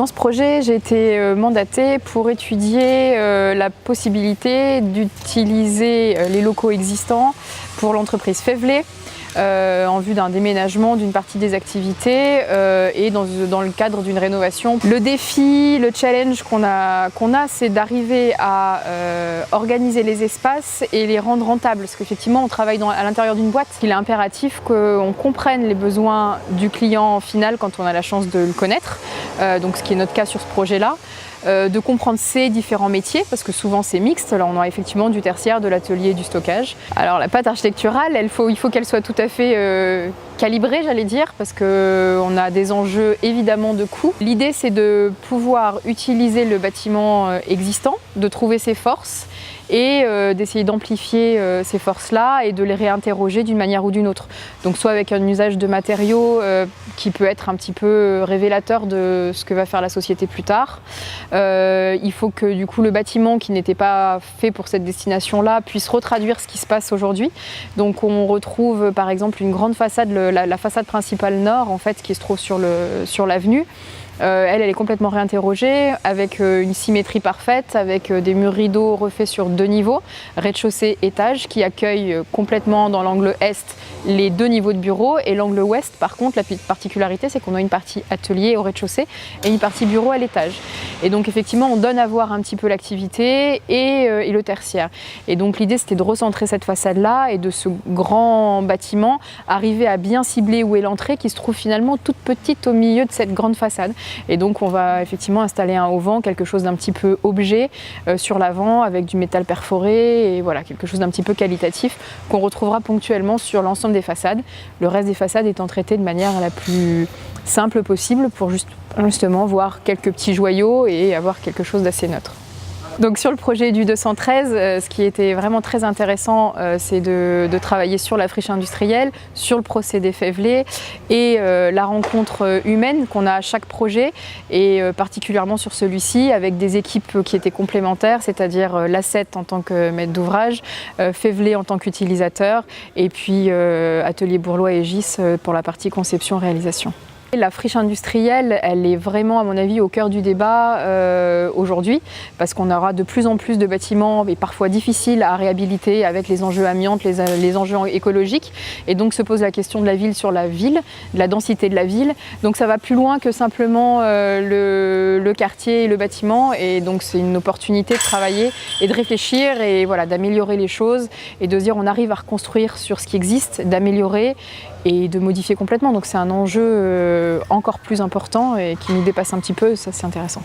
Dans ce projet, j'ai été mandatée pour étudier la possibilité d'utiliser les locaux existants pour l'entreprise Fevlé en vue d'un déménagement d'une partie des activités et dans le cadre d'une rénovation. Le défi, le challenge qu'on a, c'est d'arriver à organiser les espaces et les rendre rentables. Parce qu'effectivement, on travaille à l'intérieur d'une boîte. Il est impératif qu'on comprenne les besoins du client final quand on a la chance de le connaître, donc ce qui est notre cas sur ce projet-là. De comprendre ces différents métiers, parce que souvent c'est mixte. Là, on a effectivement du tertiaire, de l'atelier et du stockage. Alors la pâte architecturale, il faut qu'elle soit tout à fait calibrée, j'allais dire, parce qu'on a des enjeux évidemment de coût. L'idée, c'est de pouvoir utiliser le bâtiment existant, de trouver ses forces et d'essayer d'amplifier ces forces-là et de les réinterroger d'une manière ou d'une autre. Donc soit avec un usage de matériaux qui peut être un petit peu révélateur de ce que va faire la société plus tard. Il faut que du coup le bâtiment qui n'était pas fait pour cette destination-là puisse retraduire ce qui se passe aujourd'hui. Donc on retrouve par exemple une grande façade, la façade principale nord en fait, qui se trouve sur l'avenue. Elle est complètement réinterrogée avec une symétrie parfaite, avec des murs rideaux refaits sur 2 niveaux, rez-de-chaussée, étage, qui accueillent complètement dans l'angle est les 2 niveaux de bureaux. Et l'angle ouest, par contre, la particularité, c'est qu'on a une partie atelier au rez-de-chaussée et une partie bureau à l'étage. Et donc effectivement, on donne à voir un petit peu l'activité et le tertiaire. Et donc l'idée, c'était de recentrer cette façade-là et de ce grand bâtiment, arriver à bien cibler où est l'entrée, qui se trouve finalement toute petite au milieu de cette grande façade. Et donc on va effectivement installer un auvent, quelque chose d'un petit peu objet sur l'avant avec du métal perforé et voilà, quelque chose d'un petit peu qualitatif qu'on retrouvera ponctuellement sur l'ensemble des façades. Le reste des façades étant traité de manière la plus simple possible pour justement voir quelques petits joyaux et avoir quelque chose d'assez neutre. Donc sur le projet du 213, ce qui était vraiment très intéressant, c'est de travailler sur la friche industrielle, sur le procédé Fevlé et la rencontre humaine qu'on a à chaque projet et particulièrement sur celui-ci avec des équipes qui étaient complémentaires, c'est-à-dire l'A7 en tant que maître d'ouvrage, Fevlé en tant qu'utilisateur et puis Atelier Bourlois et Gis pour la partie conception-réalisation. La friche industrielle, elle est vraiment, à mon avis, au cœur du débat aujourd'hui, parce qu'on aura de plus en plus de bâtiments, et parfois difficiles à réhabiliter avec les enjeux amiantes, les enjeux écologiques. Et donc se pose la question de la ville sur la ville, de la densité de la ville. Donc ça va plus loin que simplement le quartier et le bâtiment. Et donc c'est une opportunité de travailler et de réfléchir et voilà, d'améliorer les choses et de se dire on arrive à reconstruire sur ce qui existe, d'améliorer et de modifier complètement. Donc c'est un enjeu encore plus important et qui nous dépasse un petit peu, ça c'est intéressant.